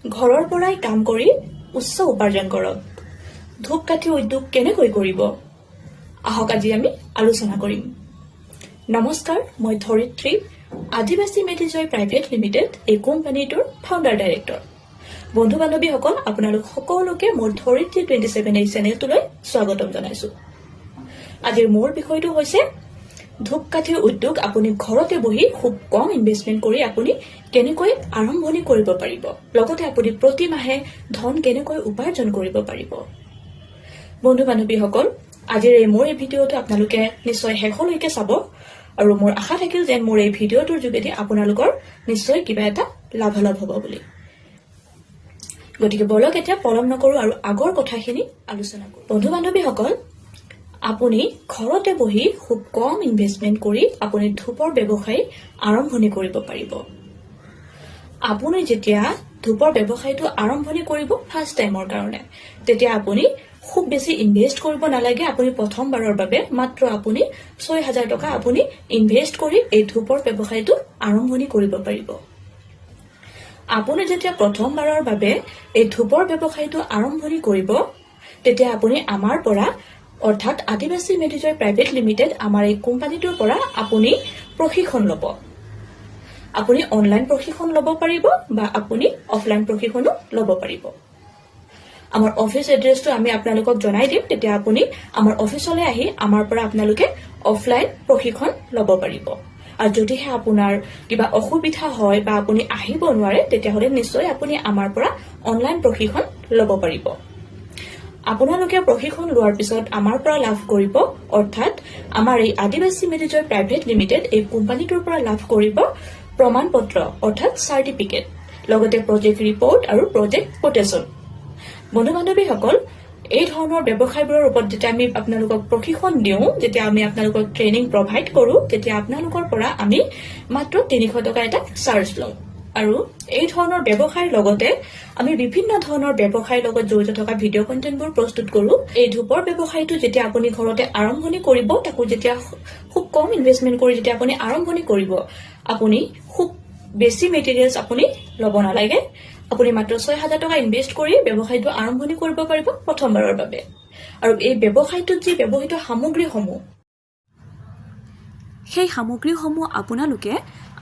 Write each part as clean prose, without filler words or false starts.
ঘৰৰ পৰাই কাম কৰি উচ্চ উপাৰ্জন কৰক। ধূপকাঠি উদ্যোগ কেনেকৈ কৰিব? আহক আজি আমি আলোচনা কৰিম। নমস্কাৰ, মই ধৰিত্ৰী, আদিবাসী মেডিজয় প্ৰাইভেট লিমিটেড এই কোম্পানীটোৰ ফাউণ্ডাৰ ডাইৰেক্টৰ। বন্ধু বান্ধৱীসকল, আপোনালোক সকলোকে মোৰ ধৰিত্ৰী 27 এই চেনেলটোলৈ স্বাগতম জনাইছো। আজিৰ মূল বিষয়টো হৈছে ধূপকাঠি উদ্যোগ আপুনি ঘৰতে বহি খুব কম ইনভেষ্টমেণ্ট কৰি আপুনি কেনেকৈ আৰম্ভণি কৰিব পাৰিব, লগতে আপুনি প্ৰতি মাহে ধন কেনেকৈ উপাৰ্জন কৰিব পাৰিব। বন্ধু বান্ধৱীসকল, আজিৰ মোৰ এই ভিডিঅ'টো আপোনালোকে নিশ্চয় শেষলৈকে চাব আৰু মোৰ আশা থাকিল যে মোৰ এই ভিডিঅ'টোৰ যোগেদি আপোনালোকৰ নিশ্চয় কিবা এটা লাভালাভ হ'ব বুলি। গতিকে বলক এতিয়া পলম নকৰো আৰু আগৰ কথাখিনি আলোচনা কৰোঁ। বন্ধু বান্ধৱীসকল, আপুনি ঘৰতে বহি খুব কম ইনভেষ্টমেণ্ট কৰি আপুনি ধূপৰ ব্যৱসায় আৰম্ভণি কৰিব পাৰিব। আপুনি যেতিয়া ধূপৰ ব্যৱসায়টো আৰম্ভণি কৰিব ফাৰ্ষ্ট টাইমৰ কাৰণে, তেতিয়া আপুনি খুব বেছি ইনভেষ্ট কৰিব নালাগে। আপুনি প্ৰথমবাৰৰ বাবে মাত্ৰ আপুনি 6,000 টকা আপুনি ইনভেষ্ট কৰি এই ধূপৰ ব্যৱসায়টো আৰম্ভণি কৰিব পাৰিব। আপুনি যেতিয়া প্ৰথমবাৰৰ বাবে এই ধূপৰ ব্যৱসায়টো আৰম্ভণি কৰিব, তেতিয়া আপুনি আমাৰ পৰা অৰ্থাৎ আদিবাসী মেডিজয় প্ৰাইভেট লিমিটেড আমাৰ এই কোম্পানীটোৰ পৰা আপুনি প্ৰশিক্ষণ ল'ব। আপুনি অনলাইন প্ৰশিক্ষণ ল'ব পাৰিব বা আপুনি অফলাইন প্ৰশিক্ষণো ল'ব পাৰিব। আমাৰ অফিচ এড্ৰেছটো আমি আপোনালোকক জনাই দিম, তেতিয়া আপুনি আমাৰ অফিচলৈ আহি আমাৰ পৰা আপোনালোকে অফলাইন প্ৰশিক্ষণ ল'ব পাৰিব। আৰু যদিহে আপোনাৰ কিবা অসুবিধা হয় বা আপুনি আহিব নোৱাৰে, তেতিয়াহ'লে নিশ্চয় আপুনি আমাৰ পৰা অনলাইন প্ৰশিক্ষণ ল'ব পাৰিব। আপোনালোকে প্ৰশিক্ষণ লোৱাৰ পিছত আমাৰ পৰা লাভ কৰিব, অৰ্থাৎ আমাৰ এই আদিবাসী মেডিজয় প্ৰাইভেট লিমিটেড এই কোম্পানীটোৰ পৰা লাভ কৰিব প্ৰমাণ পত্ৰ অৰ্থাৎ চাৰ্টিফিকেট, লগতে প্ৰজেক্ট ৰিপৰ্ট আৰু প্ৰজেক্ট কোটেশ্যন। বন্ধু বান্ধৱীসকল, এই ধৰণৰ ব্যৱসায়বোৰৰ ওপৰত যেতিয়া আমি আপোনালোকক প্ৰশিক্ষণ দিওঁ, যেতিয়া আমি আপোনালোকক ট্ৰেইনিং প্ৰভাইড কৰোঁ, তেতিয়া আপোনালোকৰ পৰা আমি মাত্ৰ 300 টকা এটা চাৰ্জ লওঁ। আৰু এই ধৰণৰ ব্যৱসায়ৰ লগতে আমি বিভিন্ন ধৰণৰ ব্যৱসায়ৰ লগত জড়িত থকা ভিডিঅ' কণ্টেণ্টবোৰ প্ৰস্তুত কৰোঁ। এই ধূপৰ ব্যৱসায়টো যেতিয়া আপুনি ঘৰতে আৰম্ভণি কৰিব, তাকো যেতিয়া খুব কম ইনভেষ্টমেণ্ট কৰি যেতিয়া আপুনি আৰম্ভণি কৰিব, আপুনি খুব বেছি মেটেৰিয়েলছ আপুনি ল'ব নালাগে। আপুনি মাত্ৰ 6,000 টকা ইনভেষ্ট কৰি ব্যৱসায়টো আৰম্ভণি কৰিব পাৰিব প্ৰথমবাৰৰ বাবে। আৰু এই ব্যৱসায়টোত যি ব্যৱহৃত সামগ্ৰীসমূহ, সেই সামগ্ৰীসমূহ আপোনালোকে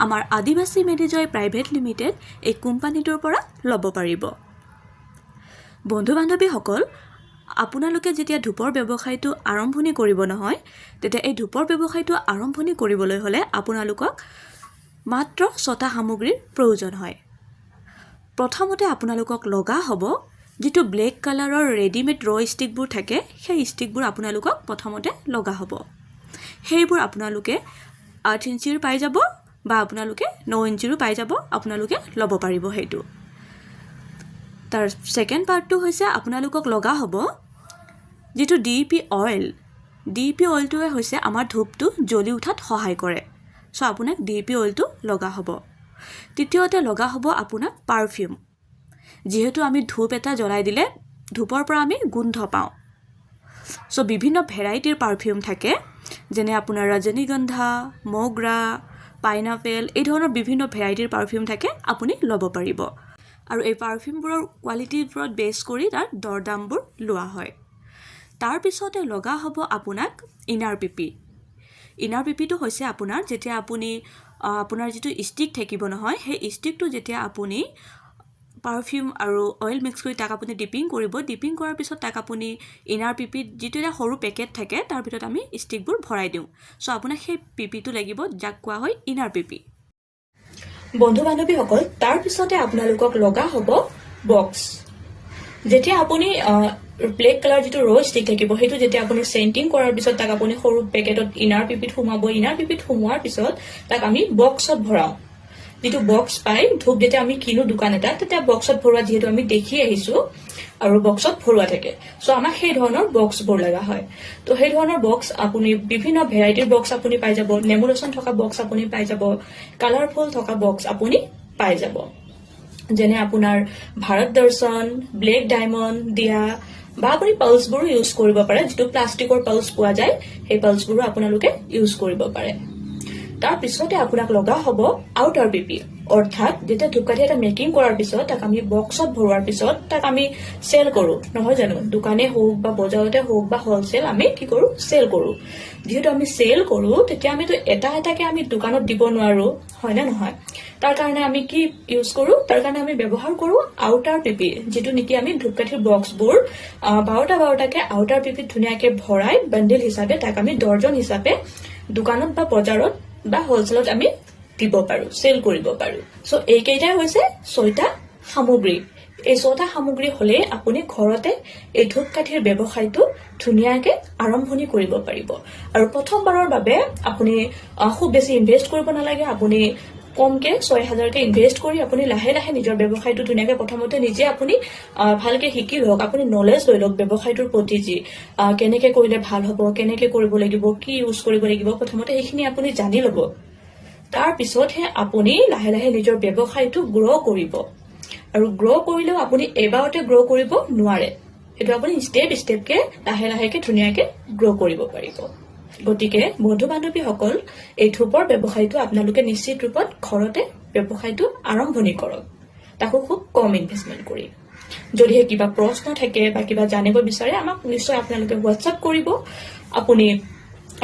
আমাৰ আদিবাসী মেডিজয় প্ৰাইভেট লিমিটেড এই কোম্পানীটোৰ পৰা ল'ব পাৰিব। বন্ধু বান্ধৱীসকল, আপোনালোকে যেতিয়া ধূপৰ ব্যৱসায়টো আৰম্ভণি কৰিব নহয়, তেতিয়া এই ধূপৰ ব্যৱসায়টো আৰম্ভণি কৰিবলৈ হ'লে আপোনালোকক মাত্ৰ 6টা সামগ্ৰীৰ প্ৰয়োজন হয়। প্ৰথমতে আপোনালোকক লগা হ'ব যিটো ব্লেক কালাৰৰ ৰেডিমেড ষ্টিকবোৰ থাকে, সেই ষ্টিকবোৰ আপোনালোকক প্ৰথমতে লগা হ'ব। সেইবোৰ আপোনালোকে 8 ইঞ্চিৰ পাই যাব বা আপোনালোকে 9 ইঞ্চিৰো পাই যাব, আপোনালোকে ল'ব পাৰিব সেইটো। তাৰ ছেকেণ্ড পাৰ্টটো হৈছে আপোনালোকক লগা হ'ব যিটো DEP অইল। DEP অইলটোৱে হৈছে আমাৰ ধূপটো জ্বলি উঠাত সহায় কৰে। চ' আপোনাক DEP অইলটো লগা হ'ব। তৃতীয়তে লগা হ'ব আপোনাক পাৰফিউম। যিহেতু আমি ধূপ এটা জ্বলাই দিলে ধূপৰ পৰা আমি গোন্ধ পাওঁ। চ' বিভিন্ন ভেৰাইটিৰ পাৰফিউম থাকে, যেনে আপোনাৰ ৰজনীগন্ধা, মোগৰা, পাইনাপেল, এই ধৰণৰ বিভিন্ন ভেৰাইটিৰ পাৰফিউম থাকে, আপুনি ল'ব পাৰিব। আৰু এই পাৰফিউমবোৰৰ কোৱালিটিৰ ওপৰত বেছ কৰি তাৰ দৰ দামবোৰ লোৱা হয়। তাৰপিছতে লগা হ'ব আপোনাক ইনাৰ পিপি। ইনাৰ পিপিটো হৈছে আপোনাৰ যেতিয়া আপোনাৰ যিটো ষ্টিক থাকিব নহয়, সেই ষ্টিকটো যেতিয়া আপুনি পাৰফিউম আৰু অইল মিক্স কৰি তাক আপুনি ডিপিং কৰিব, ডিপিং কৰাৰ পিছত তাক আপুনি ইনাৰ পিপিত যিটো এটা সৰু পেকেট থাকে, তাৰ ভিতৰত আমি ষ্টিকবোৰ ভৰাই দিওঁ। চ' আপোনাক সেই পিপিটো লাগিব, যাক কোৱা হয় ইনাৰ পিপি। বন্ধু বান্ধৱীসকল, তাৰপিছতে আপোনালোকক লগা হ'ব বক্স। যেতিয়া আপুনি ব্লেক কালাৰ যিটো ষ্টিক থাকিব, সেইটো যেতিয়া আপুনি চেণ্টিং কৰাৰ পিছত তাক আপুনি সৰু পেকেটত ইনাৰ পিপিত সোমাব। ইনাৰ পিপিত সোমোৱাৰ পিছত তাক আমি বক্সত ভৰাওঁ। যিটো বক্স পাই ধূপ যেতিয়া আমি কিনো দোকান এটা, তেতিয়া বক্সত ভৰোৱা যিহেতু আমি দেখি আহিছো আৰু বক্সত ভৰোৱা থাকে। চ' আমাক সেই ধৰণৰ বক্সবোৰ লগা হয়। তো সেই ধৰণৰ বক্স আপুনি বিভিন্ন ভেৰাইটিৰ বক্স আপুনি পাই যাব। লেমুনেশ্যন থকা বক্স আপুনি পাই যাব, কালাৰফুল থকা বক্স আপুনি পাই যাব। যেনে আপোনাৰ ভাৰত দৰ্শন, ব্লেক ডায়মণ্ড দিয়া বা আপুনি পাল্চবোৰো ইউজ কৰিব পাৰে। যিটো প্লাষ্টিকৰ পাল্চ পোৱা যায়, সেই পাল্চবোৰো আপোনালোকে ইউজ কৰিব পাৰে। তাৰ পিছতে আপোনাক লগা হ'ব আউটাৰ পিপি অৰ্থাৎ যেতিয়া ধূপকাঠি এটা মেকিং কৰাৰ পিছত তাক আমি বক্সত ভৰোৱাৰ পিছত তাক আমি চেল কৰোঁ, নহয় জানো? দোকানে হওক বা বজাৰতে হওক বা হ'লচেল আমি কি কৰোঁ? চেল কৰোঁ। যিহেতু আমি চেল কৰোঁ, তেতিয়া আমিতো এটা এটাকে আমি দোকানত দিব নোৱাৰোঁ, হয় নে নহয়? তাৰ কাৰণে আমি কি ইউজ কৰোঁ? তাৰ কাৰণে আমি ব্যৱহাৰ কৰোঁ আউটাৰ পিপি, যিটো নেকি আমি ধূপকাঠিৰ বক্সবোৰ 12টাকে আউটাৰ পিপিত ধুনীয়াকে ভৰাই বান্ডিল হিচাপে তাক আমি দৰ্জন হিচাপে দোকানত বা বজাৰত বা হ'লচেলত আমি দিব পাৰোঁ, চেল কৰিব পাৰোঁ। চ' এইকেইটাই হৈছে 6টা সামগ্ৰী। এই 6টা সামগ্ৰী হ'লে আপুনি ঘৰতে এই ধূপকাঠিৰ ব্যৱসায়টো ধুনীয়াকে আৰম্ভণি কৰিব পাৰিব। আৰু প্ৰথমবাৰৰ বাবে আপুনি খুব বেছি ইনভেষ্ট কৰিব নালাগে। আপুনি কমকে 6,000কে ইনভেষ্ট কৰি আপুনি লাহে লাহে নিজৰ ব্যৱসায়টো ধুনীয়াকে প্ৰথমতে নিজে আপুনি ভালকে শিকি লওক, আপুনি নলেজ লৈ লওক ব্যৱসায়টোৰ প্ৰতি, যি কেনেকে কৰিলে ভাল হ'ব, কেনেকে কৰিব লাগিব, কি ইউজ কৰিব লাগিব, প্ৰথমতে সেইখিনি আপুনি জানি ল'ব। তাৰ পিছতহে আপুনি লাহে লাহে নিজৰ ব্যৱসায়টো গ্ৰ' কৰিব। আৰু গ্ৰ' কৰিলেও আপুনি এবাৰতে গ্ৰ' কৰিব নোৱাৰে, সেইটো আপুনি ষ্টেপকে লাহে লাহেকে ধুনীয়াকে গ্ৰ' কৰিব পাৰিব। গতিকে বন্ধু বান্ধৱীসকল, এই ধূপৰ ব্যৱসায়টো আপোনালোকে নিশ্চিত ৰূপত ঘৰতে ব্যৱসায়টো আৰম্ভণি কৰক, তাকো খুব কম ইনভেষ্টমেণ্ট কৰি। যদিহে কিবা প্ৰশ্ন থাকে বা কিবা জানিব বিচাৰে, আমাক নিশ্চয় আপোনালোকে হোৱাটছআপ কৰিব। আপুনি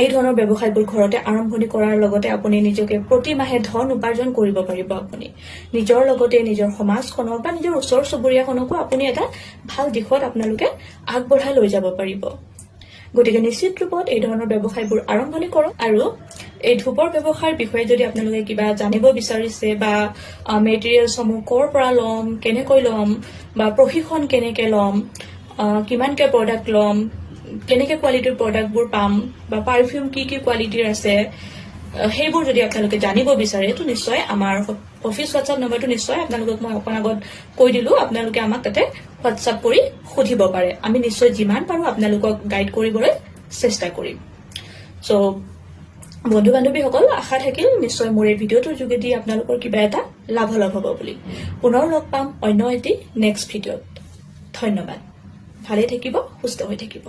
এই ধৰণৰ ব্যৱসায়বোৰ ঘৰতে আৰম্ভণি কৰাৰ লগতে আপুনি নিজকে প্ৰতি মাহে ধন উপাৰ্জন কৰিব পাৰিব। আপুনি নিজৰ লগতে নিজৰ সমাজখনক বা নিজৰ ওচৰ চুবুৰীয়াখনকো আপুনি এটা ভাল দিশত আপোনালোকে আগবঢ়াই লৈ যাব পাৰিব। গতিকে নিশ্চিত ৰূপত এই ধৰণৰ ব্যৱসায়বোৰ আৰম্ভণি কৰক। আৰু এই ধূপৰ ব্যৱসায়ৰ বিষয়ে যদি আপোনালোকে কিবা জানিব বিচাৰিছে বা মেটেৰিয়েলছসমূহ ক'ৰ পৰা ল'ম, কেনেকৈ ল'ম, বা প্ৰশিক্ষণ কেনেকে ল'ম, কিমানকে প্ৰডাক্ট ল'ম, কেনেকে কোৱালিটিৰ প্ৰডাক্টবোৰ পাম, বা পাৰফিউম কি কি কোৱালিটিৰ আছে, সেইবোৰ যদি আপোনালোকে জানিব বিচাৰে, তো নিশ্চয় আমাৰ অফিচ হোৱাটছআপ নম্বৰটো নিশ্চয় আপোনালোকক মই অকণ আগত কৈ দিলোঁ, আপোনালোকে আমাক তাতে হোৱাটছআপ কৰি সুধিব পাৰে। আমি নিশ্চয় যিমান পাৰোঁ আপোনালোকক গাইড কৰিবলৈ চেষ্টা কৰিম। চ' বন্ধু বান্ধৱীসকল, আশা থাকিল নিশ্চয় মোৰ এই ভিডিঅ'টোৰ যোগেদি আপোনালোকৰ কিবা এটা লাভালাভ হ'ব বুলি। পুনৰ লগ পাম অন্য এটি নেক্সট ভিডিঅ'ত। ধন্যবাদ। ভালে থাকিব, সুস্থ হৈ থাকিব।